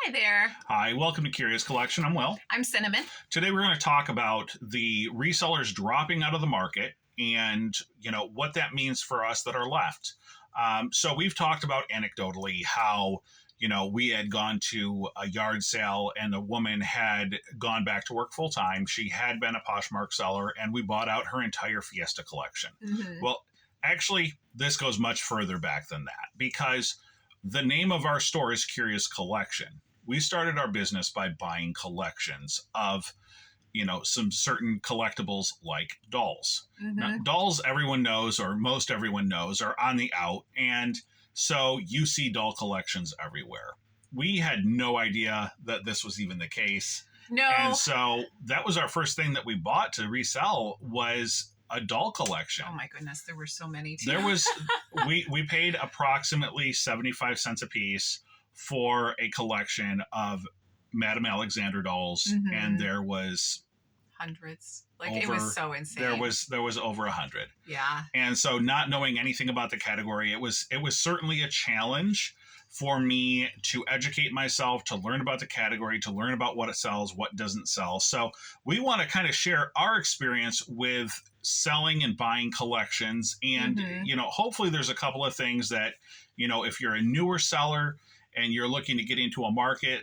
Hi there. Hi, welcome to Curious Collection. I'm Will. I'm Cinnamon. Today we're going to talk about the resellers dropping out of the market and, what that means for us that are left. So we've talked about anecdotally how, we had gone to a yard sale and the woman had gone back to work full time. She had been a Poshmark seller and we bought out her entire Fiesta collection. Mm-hmm. Well, actually, this goes much further back than that because the name of our store is Curious Collection. We started our business by buying collections of, some certain collectibles like dolls. Mm-hmm. Now, dolls, everyone knows, or most everyone knows, are on the out. And so you see doll collections everywhere. We had no idea that this was even the case. No. And so that was our first thing that we bought to resell was a doll collection. Oh my goodness, there were so many too. There was, we paid approximately 75 cents a piece for a collection of Madame Alexander dolls, Mm-hmm. and there was hundreds. It was so insane. There was over 100. Yeah. And so, not knowing anything about the category, it was certainly a challenge for me to educate myself, to learn about the category, to learn about what it sells, what doesn't sell. So we want to kind of share our experience with selling and buying collections, and Mm-hmm. hopefully there's a couple of things that if you're a newer seller and you're looking to get into a market,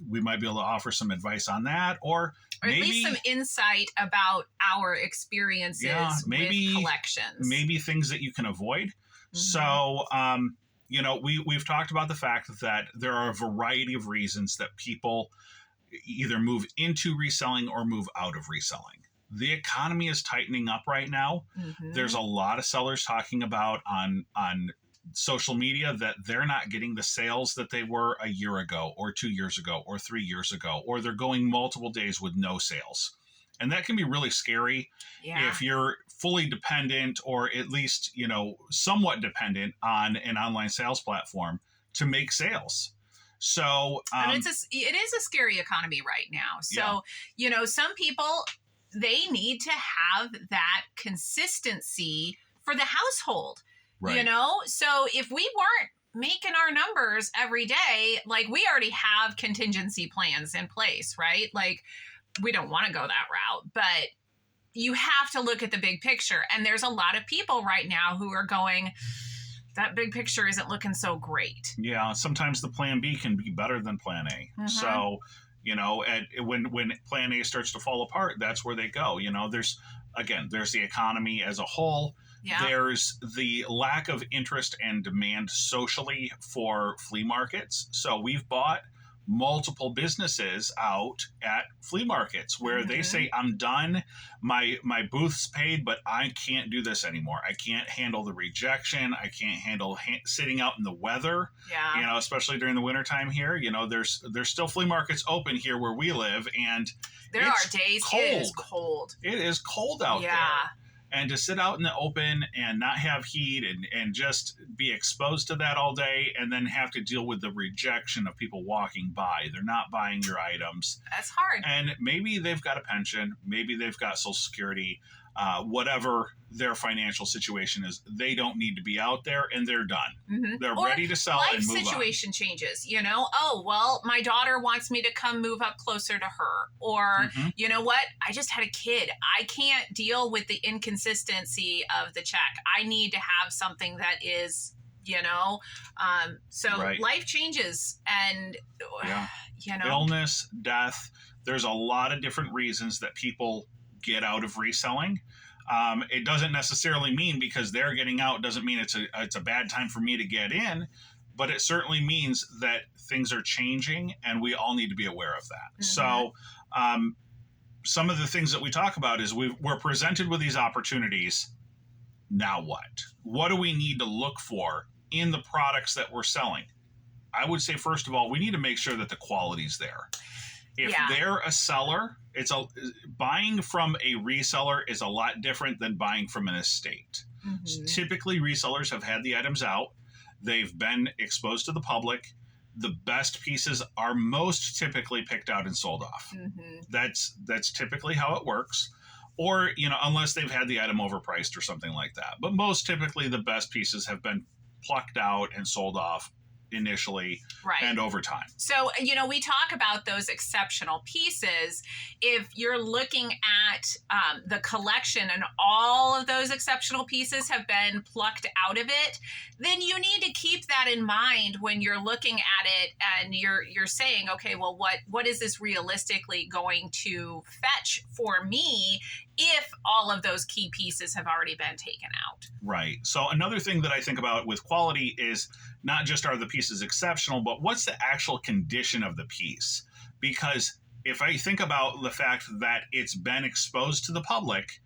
we might be able to offer some advice on that, or at least some insight about our experiences with collections. Maybe things that you can avoid. Mm-hmm. So, we've talked about the fact that there are a variety of reasons that people either move into reselling or move out of reselling. The economy is tightening up right now. Mm-hmm. There's a lot of sellers talking about on social media that they're not getting the sales that they were a year ago or 2 years ago or 3 years ago, or they're going multiple days with no sales. And that can be really scary if you're fully dependent, or at least, somewhat dependent on an online sales platform to make sales. So but it is a scary economy right now. So, some people, they need to have that consistency for the household. Right. So if we weren't making our numbers every day, we already have contingency plans in place, right? We don't want to go that route, but you have to look at the big picture. And there's a lot of people right now who are going, that big picture isn't looking so great. Yeah, sometimes the plan B can be better than plan A. Mm-hmm. So, when plan A starts to fall apart, that's where they go. There's the economy as a whole. Yeah. There's the lack of interest and demand socially for flea markets. So we've bought multiple businesses out at flea markets where Mm-hmm. they say, I'm done. My booth's paid, but I can't do this anymore. I can't handle the rejection. I can't handle sitting out in the weather. Yeah. Especially during the wintertime here. There's still flea markets open here where we live, and there are days cold. It is cold. It is cold out there. And to sit out in the open and not have heat and just be exposed to that all day, and then have to deal with the rejection of people walking by. They're not buying your items. That's hard. And maybe they've got a pension. Maybe they've got Social Security. Whatever their financial situation is, they don't need to be out there, and they're done. Mm-hmm. They're ready to sell and move on. Life situation changes, Oh, well, my daughter wants me to come move up closer to her. Or, Mm-hmm. you know what? I just had a kid. I can't deal with the inconsistency of the check. I need to have something that is, Right. Life changes, and, illness, death. There's a lot of different reasons that people get out of reselling. It doesn't necessarily mean because they're getting out doesn't mean it's a bad time for me to get in, but it certainly means that things are changing and we all need to be aware of that. Mm-hmm. So some of the things that we talk about is we're presented with these opportunities. Now what? What do we need to look for in the products that we're selling? I would say, first of all, we need to make sure that the quality's there. If they're a seller, buying from a reseller is a lot different than buying from an estate. Mm-hmm. Typically, resellers have had the items out. They've been exposed to the public. The best pieces are most typically picked out and sold off. Mm-hmm. That's typically how it works. Or, unless they've had the item overpriced or something like that. But most typically, the best pieces have been plucked out and sold off initially Right. and over time. So, you know, we talk about those exceptional pieces. If you're looking at the collection and all of those exceptional pieces have been plucked out of it, then you need to keep that in mind when you're looking at it and you're saying, okay, well, what is this realistically going to fetch for me if all of those key pieces have already been taken out? Right. So another thing that I think about with quality is not just are the pieces exceptional, but what's the actual condition of the piece? Because if I think about the fact that it's been exposed to the public,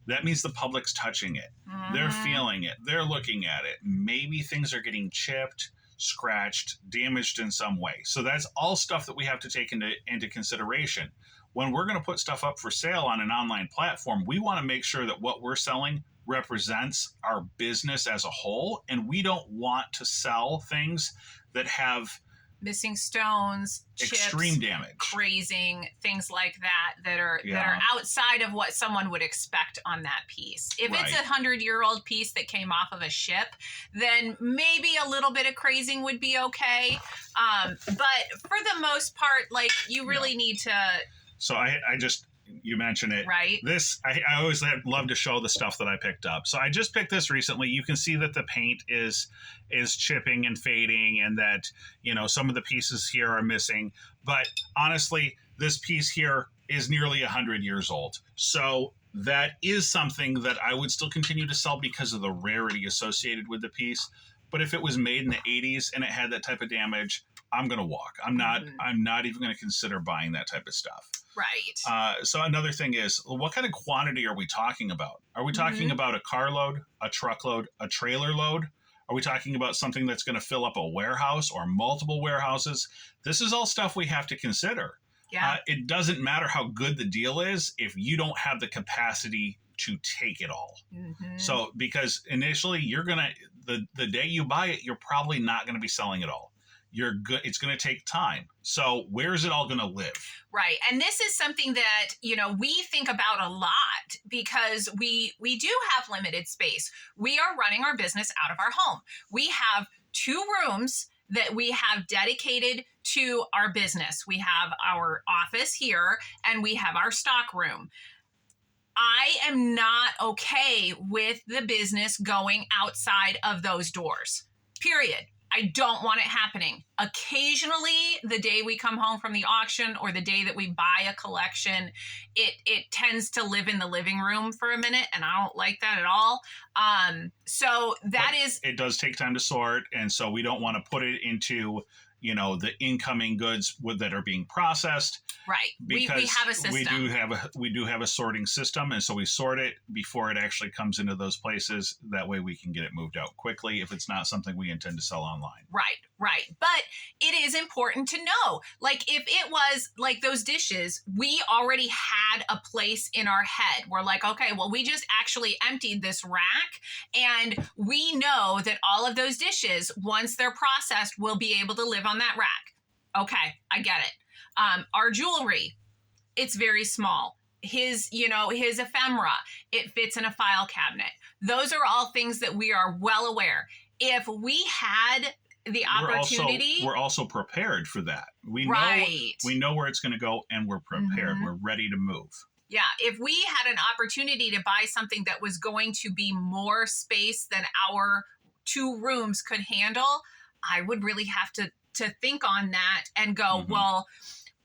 that means the public's touching it. Mm-hmm. They're feeling it. They're looking at it. Maybe things are getting chipped, scratched, damaged in some way. So that's all stuff that we have to take into consideration. When we're going to put stuff up for sale on an online platform, we want to make sure that what we're selling represents our business as a whole. And we don't want to sell things that have missing stones, chips, extreme damage, crazing, things like that are outside of what someone would expect on that piece. If it's a 100-year-old piece that came off of a ship, then maybe a little bit of crazing would be okay. But for the most part, like, you really need to. So you mentioned it. Right. I always love to show the stuff that I picked up. So I just picked this recently. You can see that the paint is chipping and fading, and that, you know, some of the pieces here are missing. But honestly, this piece here is nearly 100 years old. So that is something that I would still continue to sell because of the rarity associated with the piece. But if it was made in the 80s and it had that type of damage, I'm going to walk. I'm not even going to consider buying that type of stuff. Right. So another thing is, what kind of quantity are we talking about? Are we talking about a carload, a truckload, a trailer load? Are we talking about something that's going to fill up a warehouse or multiple warehouses? This is all stuff we have to consider. Yeah. It doesn't matter how good the deal is if you don't have the capacity to take it all. Mm-hmm. So, because initially the day you buy it, you're probably not going to be selling it all. It's going to take time. So where is it all going to live? Right. And this is something that, you know, we think about a lot because we do have limited space. We are running our business out of our home. We have 2 rooms that we have dedicated to our business. We have our office here and we have our stock room. I am not okay with the business going outside of those doors, period. I don't want it happening. Occasionally, the day we come home from the auction or the day that we buy a collection, it tends to live in the living room for a minute, and I don't like that at all. It does take time to sort, and so we don't want to put it into, you know, the incoming goods that are being processed. Right. We have a system. We do have a sorting system, and so we sort it before it actually comes into those places. That way we can get it moved out quickly if it's not something we intend to sell online. Right. But it is important to know, like, if it was like those dishes, we already had a place in our head. We're like, okay, well, we just actually emptied this rack, and we know that all of those dishes, once they're processed, will be able to live on that rack. Okay, I get it. Our jewelry, it's very small. His ephemera, it fits in a file cabinet. Those are all things that we are well aware. If we had the opportunity, we're also prepared for that. We know where it's going to go, and we're prepared. Mm-hmm. We're ready to move. Yeah, if we had an opportunity to buy something that was going to be more space than our 2 rooms could handle, I would really have to think on that and go, well,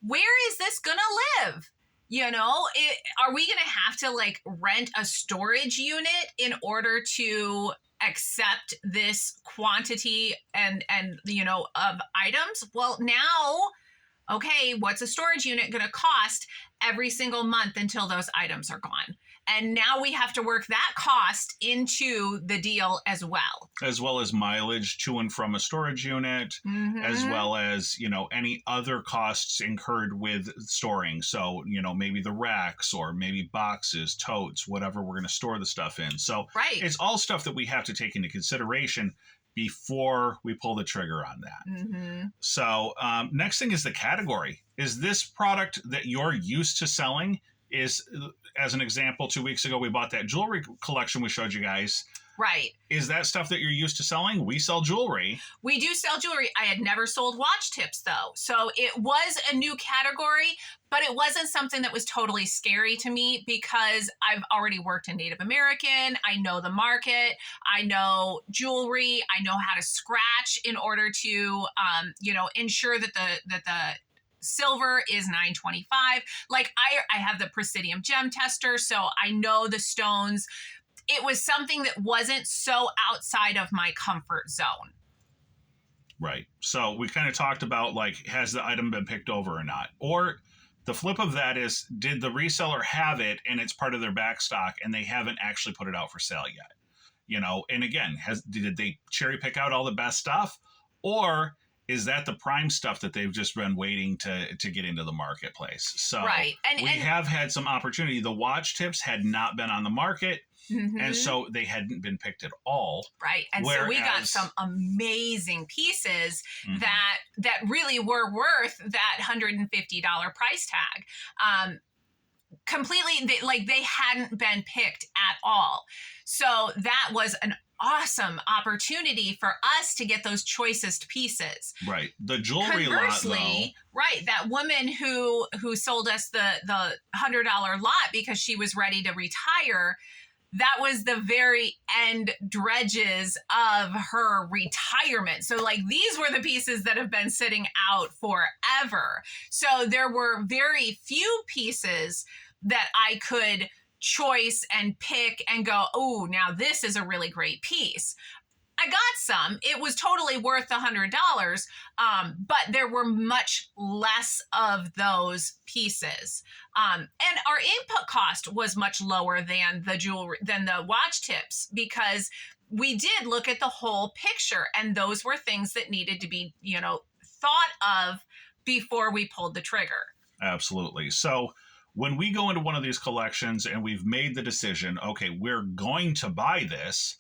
where is this going to live? You know, are we going to have to like rent a storage unit in order to accept this quantity and you know, of items? Well, now, okay, what's a storage unit going to cost every single month until those items are gone? And now we have to work that cost into the deal as well. As well as mileage to and from a storage unit, as well as, you know, any other costs incurred with storing. So, you know, maybe the racks or maybe boxes, totes, whatever we're going to store the stuff in. So it's all stuff that we have to take into consideration before we pull the trigger on that. So next thing is the category. Is this product that you're used to selling? As an example, 2 weeks ago, we bought that jewelry collection we showed you guys. Right. Is that stuff that you're used to selling? We sell jewelry. We do sell jewelry. I had never sold watch tips though. So it was a new category, but it wasn't something that was totally scary to me because I've already worked in Native American. I know the market. I know jewelry. I know how to scratch in order to, ensure that the silver is 925. Like I have the Presidium gem tester, so I know the stones. It was something that wasn't so outside of my comfort zone. Right. So we kind of talked about, like, has the item been picked over or not? Or the flip of that is, did the reseller have it and it's part of their back stock and they haven't actually put it out for sale yet? And again, did they cherry pick out all the best stuff? Or is that the prime stuff that they've just been waiting to get into the marketplace? So right. We have had some opportunity. The watch tips had not been on the market. Mm-hmm. And so they hadn't been picked at all. Right. And so we got some amazing pieces mm-hmm. that really were worth that $150 price tag. Completely, they hadn't been picked at all. So that was an awesome opportunity for us to get those choicest pieces. Right. The jewelry lot, though. Right. That woman who sold us the $100 lot because she was ready to retire, that was the very end dredges of her retirement. So these were the pieces that have been sitting out forever. So there were very few pieces that I could choice and pick and go, oh, now this is a really great piece. I got some. It was totally worth the $100, but there were much less of those pieces. And our input cost was much lower than the watch tips because we did look at the whole picture, and those were things that needed to be, thought of before we pulled the trigger. Absolutely. So when we go into one of these collections and we've made the decision, okay, we're going to buy this,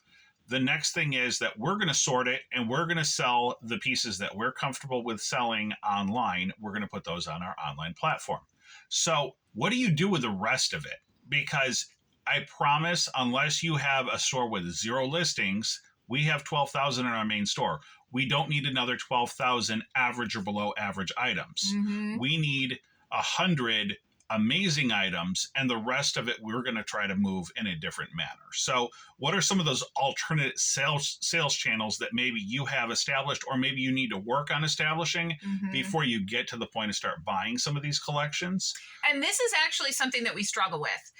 the next thing is that we're going to sort it and we're going to sell the pieces that we're comfortable with selling online. We're going to put those on our online platform. So what do you do with the rest of it? Because I promise, unless you have a store with 0 listings, we have 12,000 in our main store. We don't need another 12,000 average or below average items. Mm-hmm. We need 100 amazing items, and the rest of it we're going to try to move in a different manner. So what are some of those alternate sales channels that maybe you have established or maybe you need to work on establishing mm-hmm. before you get to the point to start buying some of these collections? And this is actually something that we struggle with.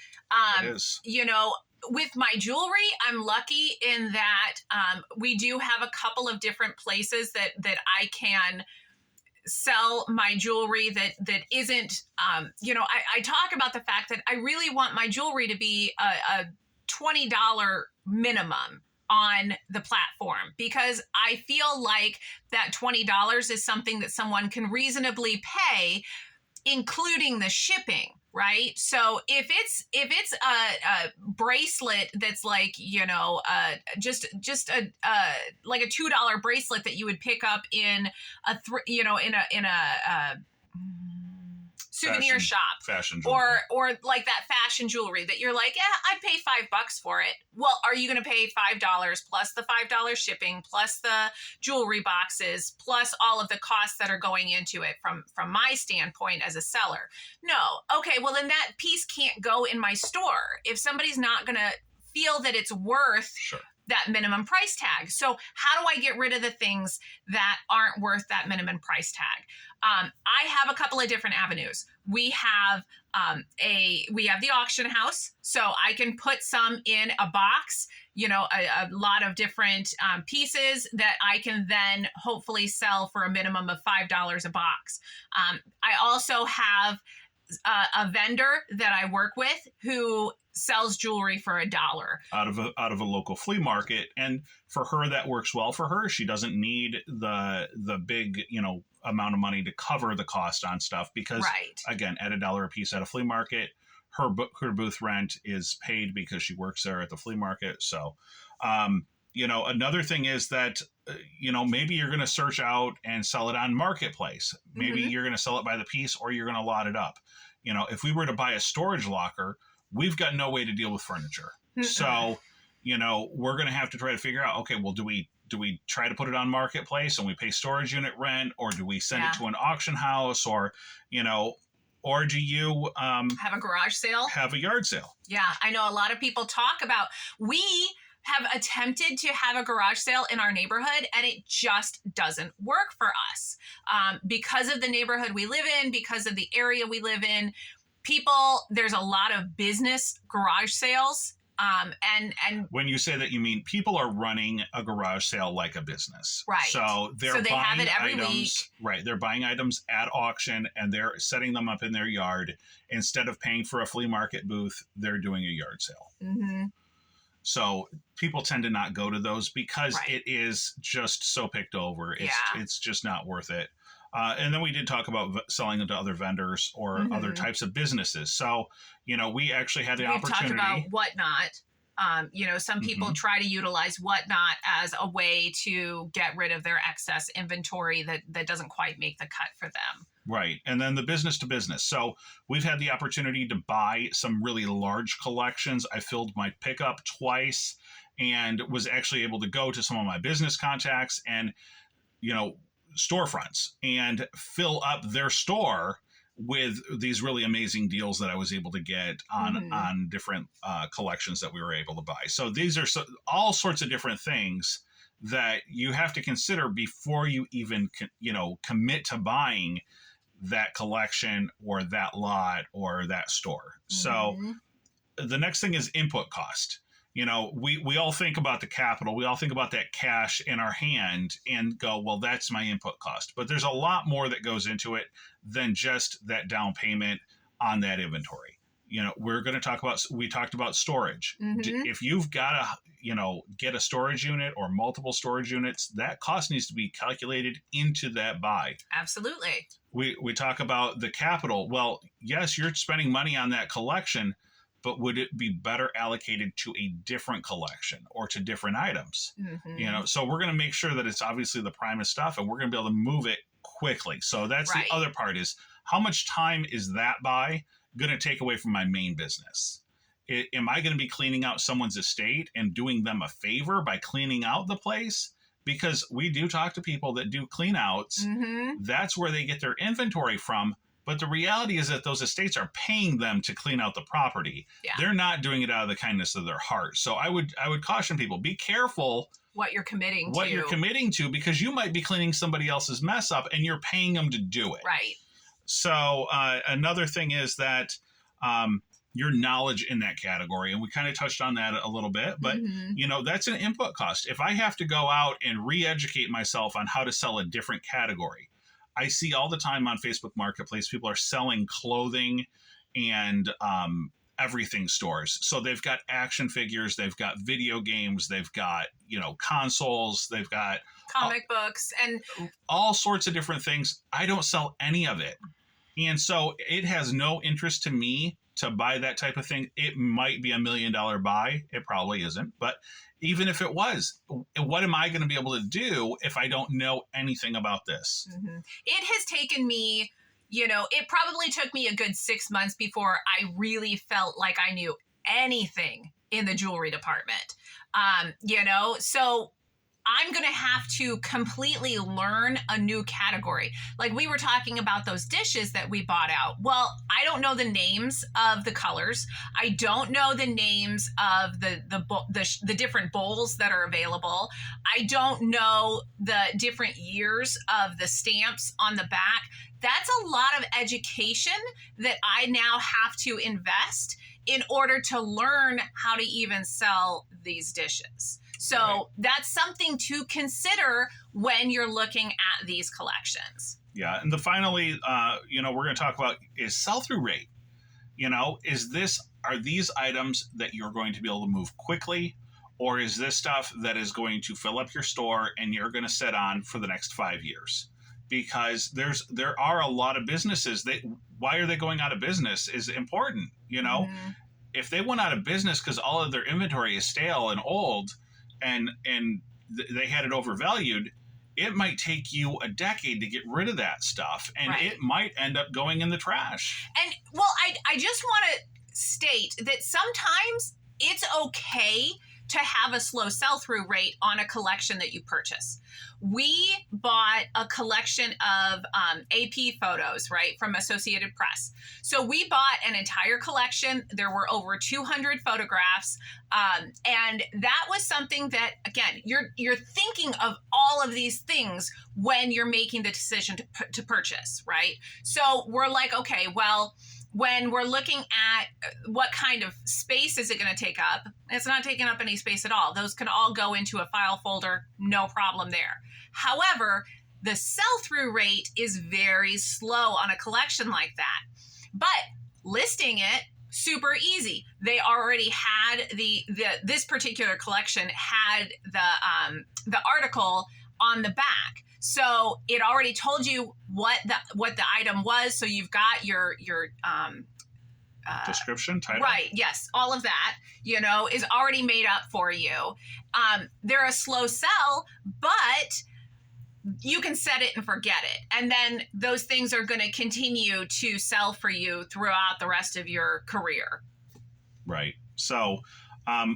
It is. With my jewelry, I'm lucky in that we do have a couple of different places that I can sell my jewelry that isn't, I talk about the fact that I really want my jewelry to be a $20 minimum on the platform because I feel like that $20 is something that someone can reasonably pay, including the shipping. Right. So if it's a bracelet that's just a $2 bracelet that you would pick up in a souvenir shop, fashion jewelry. or like that fashion jewelry that you're like, I'd pay $5 for it. Well, are you going to pay $5 plus the $5 shipping, plus the jewelry boxes, plus all of the costs that are going into it from my standpoint as a seller? No. Okay. Well, then that piece can't go in my store if somebody's not going to feel that it's worth sure. that minimum price tag. So how do I get rid of the things that aren't worth that minimum price tag? I have a couple of different avenues. We have the auction house, so I can put some in a box, a lot of different pieces that I can then hopefully sell for a minimum of $5 a box. I also have a vendor that I work with who sells jewelry for $1 out of a local flea market, and for her that works well for her. She doesn't need the big amount of money to cover the cost on stuff because right. Again, at $1 a piece at a flea market, her booth rent is paid because she works there at the flea market. So another thing is that maybe you're going to search out and sell it on Marketplace. Maybe mm-hmm. you're going to sell it by the piece or you're going to lot it up. If we were to buy a storage locker, we've got no way to deal with furniture. So we're going to have to try to figure out, okay, well, do we try to put it on marketplace and we pay storage unit rent, or do we send it to an auction house, or do you have a garage sale? Have a yard sale? Yeah, I know a lot of people talk about, we have attempted to have a garage sale in our neighborhood, and it just doesn't work for us. Because of the neighborhood we live in, because of the area we live in, there's a lot of business garage sales. And when you say that, you mean people are running a garage sale like a business, right? So they buying have it every items, week. right? They're buying items at auction and they're setting them up in their yard. Instead of paying for a flea market booth, they're doing a yard sale. Mm-hmm. So people tend to not go to those because it is just so picked over. It's just not worth it. And then we did talk about selling them to other vendors or other types of businesses. So, we actually had the opportunity. We've talked about Whatnot. Some people try to utilize Whatnot as a way to get rid of their excess inventory that doesn't quite make the cut for them. Right. And then the business to business. So we've had the opportunity to buy some really large collections. I filled my pickup twice and was actually able to go to some of my business contacts and, storefronts and fill up their store with these really amazing deals that I was able to get on different collections that we were able to buy. So these are all sorts of different things that you have to consider before you even, commit to buying that collection or that lot or that store. So the next thing is input cost. We all think about the capital. We all think about that cash in our hand and go, well, that's my input cost. But there's a lot more that goes into it than just that down payment on that inventory. We talked about storage. If you've got to, get a storage unit or multiple storage units, that cost needs to be calculated into that buy. Absolutely. We talk about the capital. Well, yes, you're spending money on that collection, but would it be better allocated to a different collection or to different items? So we're going to make sure that it's obviously the primest stuff and we're going to be able to move it quickly. So that's the other part, is how much time is that buy going to take away from my main business? Am I going to be cleaning out someone's estate and doing them a favor by cleaning out the place? Because we do talk to people that do clean outs. That's where they get their inventory from. But the reality is that those estates are paying them to clean out the property. Yeah. They're not doing it out of the kindness of their heart. So I would caution people, be careful what you're committing to, because you might be cleaning somebody else's mess up and you're paying them to do it. Right. So another thing is that your knowledge in that category, and we kind of touched on that a little bit, but that's an input cost. If I have to go out and re-educate myself on how to sell a different category, I see all the time on Facebook Marketplace, people are selling clothing and everything stores. So they've got action figures, they've got video games, they've got, consoles, they've got comic books and all sorts of different things. I don't sell any of it. And so it has no interest to me to buy that type of thing. It might be $1 million buy. It probably isn't. But even if it was, what am I going to be able to do if I don't know anything about this? It has taken me, it probably took me a good 6 months before I really felt like I knew anything in the jewelry department. So I'm going to have to completely learn a new category. Like we were talking about those dishes that we bought out. Well, I don't know the names of the colors. I don't know the names of the different bowls that are available. I don't know the different years of the stamps on the back. That's a lot of education that I now have to invest in order to learn how to even sell these dishes. So that's something to consider when you're looking at these collections. Yeah. And finally, we're going to talk about is sell-through rate. Are these items that you're going to be able to move quickly, or is this stuff that is going to fill up your store and you're going to sit on for the next 5 years? Because there are a lot of businesses why are they going out of business is important. If they went out of business because all of their inventory is stale and old, and they had it overvalued, it might take you a decade to get rid of that stuff, and it might end up going in the trash. And I just want to state that sometimes it's okay to have a slow sell-through rate on a collection that you purchase. We bought a collection of AP photos, right, from Associated Press. So we bought an entire collection. There were over 200 photographs. And that was something that, again, you're thinking of all of these things when you're making the decision to purchase, right? So we're like, okay, well, when we're looking at what kind of space is it going to take up, it's not taking up any space at all. Those can all go into a file folder, no problem there. However, the sell-through rate is very slow on a collection like that. But listing it, super easy. They already had this particular collection had the article on the back. So it already told you what the item was. So you've got your description, title. Right. Yes. All of that, is already made up for you. They're a slow sell, but you can set it and forget it. And then those things are going to continue to sell for you throughout the rest of your career. Right. So,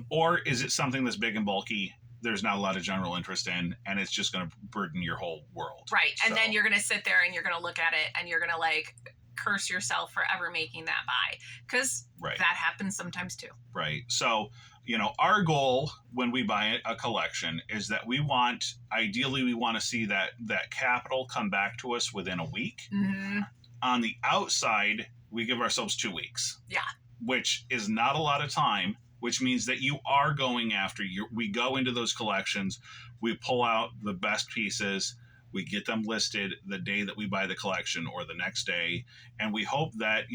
or is it something that's big and bulky? There's not a lot of general interest in, and it's just going to burden your whole world. Right. And then you're going to sit there and you're going to look at it and you're going to curse yourself for ever making that buy, because that happens sometimes too. Right. So, our goal when we buy a collection is that ideally we want to see that capital come back to us within a week. Mm-hmm. On the outside, we give ourselves 2 weeks. Yeah. Which is not a lot of time, which means that you are going after we go into those collections, we pull out the best pieces, we get them listed the day that we buy the collection or the next day. And we hope that,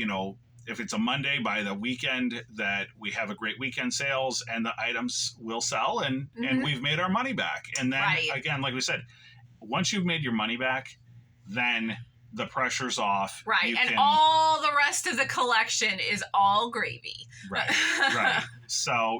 if it's a Monday, by the weekend that we have a great weekend sales and the items will sell and we've made our money back. And then again, like we said, once you've made your money back, then the pressure's off. Right. And all the rest of the collection is all gravy. Right. Right. So,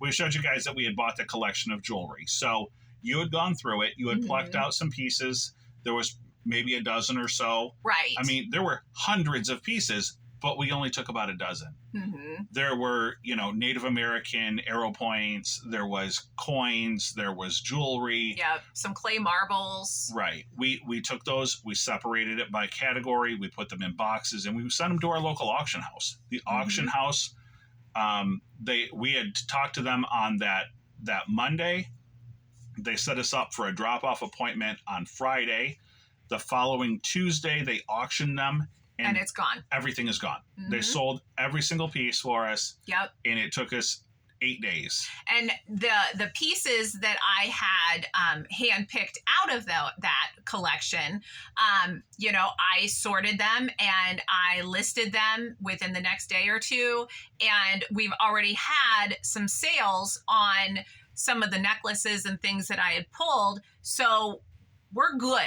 we showed you guys that we had bought the collection of jewelry. So you had gone through it. You had plucked out some pieces. There was maybe a dozen or so. Right. I mean, there were hundreds of pieces, but we only took about a dozen. Mm-hmm. There were, Native American arrow points. There was coins. There was jewelry. Yeah, some clay marbles. Right. We took those. We separated it by category. We put them in boxes, and we sent them to our local auction house. The auction house, we had talked to them on that Monday. They set us up for a drop-off appointment on Friday. The following Tuesday, they auctioned them. And it's gone. Everything is gone. Mm-hmm. They sold every single piece for us. Yep. And it took us 8 days. And the pieces that I had handpicked out of that collection, I sorted them and I listed them within the next day or two. And we've already had some sales on some of the necklaces and things that I had pulled. So we're good.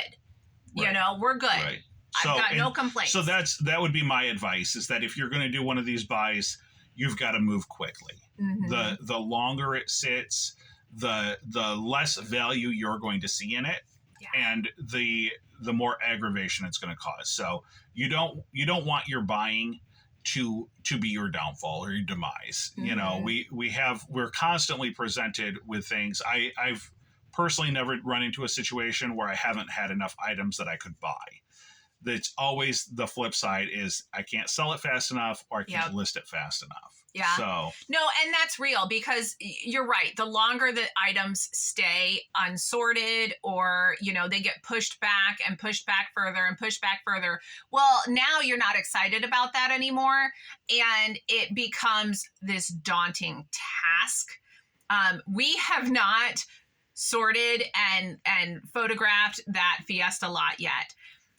Right. We're good. Right. I've got no complaints. So that would be my advice, is that if you're going to do one of these buys, you've got to move quickly. Mm-hmm. The longer it sits, the less value you're going to see in it, and the more aggravation it's going to cause. So you don't want your buying to be your downfall or your demise. Mm-hmm. We're constantly presented with things. I've personally never run into a situation where I haven't had enough items that I could buy. That's always the flip side, is I can't sell it fast enough, or I can't list it fast enough. Yeah. So no, and that's real, because you're right. The longer the items stay unsorted, or, they get pushed back and pushed back further and pushed back further. Well, now you're not excited about that anymore. And it becomes this daunting task. We have not sorted and photographed that Fiesta lot yet.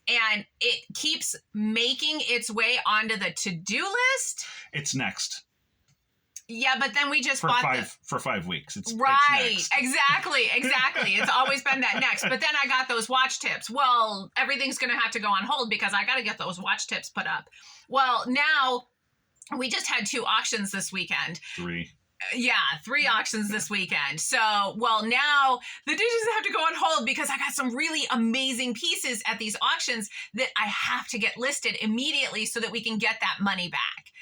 And it keeps making its way onto the to-do list. It's next. Yeah, but then we just for bought for 5 weeks. It's next. Exactly. It's always been that next. But then I got those watch tips. Well, everything's going to have to go on hold because I got to get those watch tips put up. Well, now we just had 2 auctions this weekend. 3. Yeah, 3 auctions this weekend. So, now the dishes have to go on hold because I got some really amazing pieces at these auctions that I have to get listed immediately so that we can get that money back.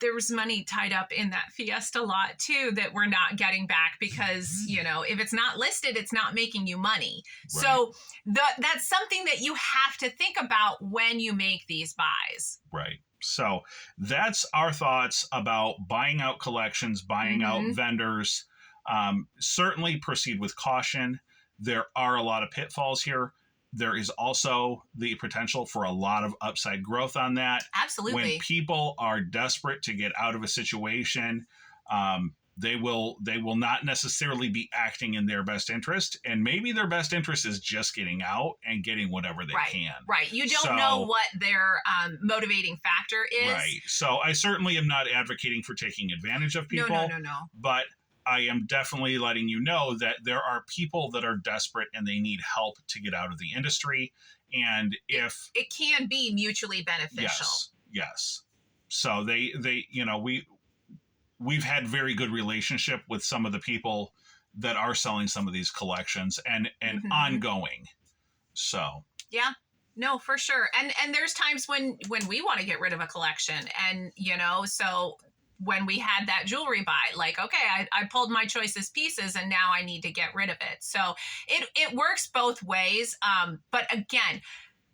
there was money tied up in that Fiesta lot too that we're not getting back because, you know, if it's not listed, it's not making you money. Right. So that's something that you have to think about when you make these buys. Right. So that's our thoughts about buying out collections, buying out vendors. Certainly proceed with caution. There are a lot of pitfalls here. There is also the potential for a lot of upside growth on that. Absolutely. When people are desperate to get out of a situation, they will not necessarily be acting in their best interest. And maybe their best interest is just getting out and getting whatever they can. Right. You don't know what their motivating factor is. Right. So I certainly am not advocating for taking advantage of people. No. But I am definitely letting you know that there are people that are desperate and they need help to get out of the industry. And if it can be mutually beneficial. Yes. So they you know, we've had very good relationship with some of the people that are selling some of these collections and ongoing. So yeah. No, for sure. And there's times when we want to get rid of a collection, and you know, so when we had that jewelry buy, like, okay, I pulled my choicest pieces and now I need to get rid of it. So it works both ways. But again,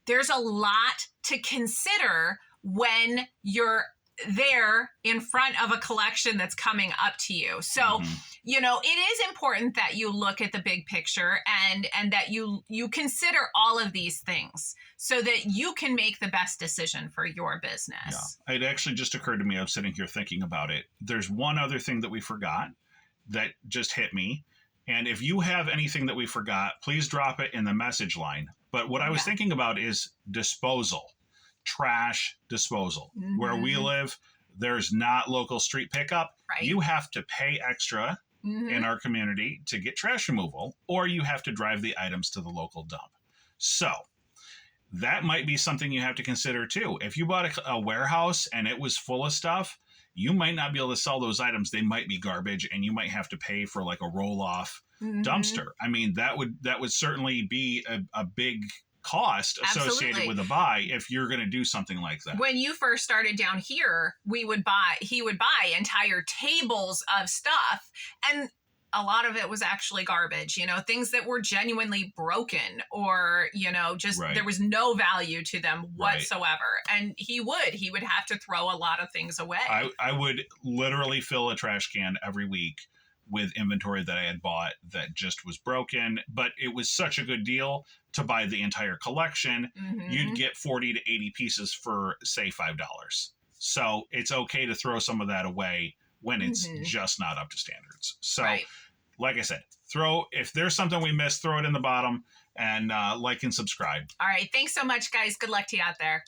there's a lot to consider when you're there in front of a collection that's coming up to you. So, you know, it is important that you look at the big picture and that you consider all of these things so that you can make the best decision for your business. Yeah. It actually just occurred to me. I was sitting here thinking about it. There's one other thing that we forgot that just hit me. And if you have anything that we forgot, please drop it in the message line. But what I was thinking about is disposal. Trash disposal. Where we live, there's not local street pickup. Right. You have to pay extra in our community to get trash removal, or you have to drive the items to the local dump. So that might be something you have to consider too. If you bought a warehouse and it was full of stuff, you might not be able to sell those items. They might be garbage and you might have to pay for like a roll-off dumpster. I mean, that would certainly be a big cost associated with a buy if you're going to do something like that. When you first started down here, he would buy entire tables of stuff, and a lot of it was actually garbage, you know, things that were genuinely broken or, you know, just there was no value to them whatsoever. And he would have to throw a lot of things away. I would literally fill a trash can every week with inventory that I had bought that just was broken, but it was such a good deal to buy the entire collection. You'd get 40 to 80 pieces for, say, $5. So it's okay to throw some of that away when it's just not up to standards. So like I said, if there's something we missed, throw it in the bottom and like and subscribe. All right. Thanks so much, guys. Good luck to you out there.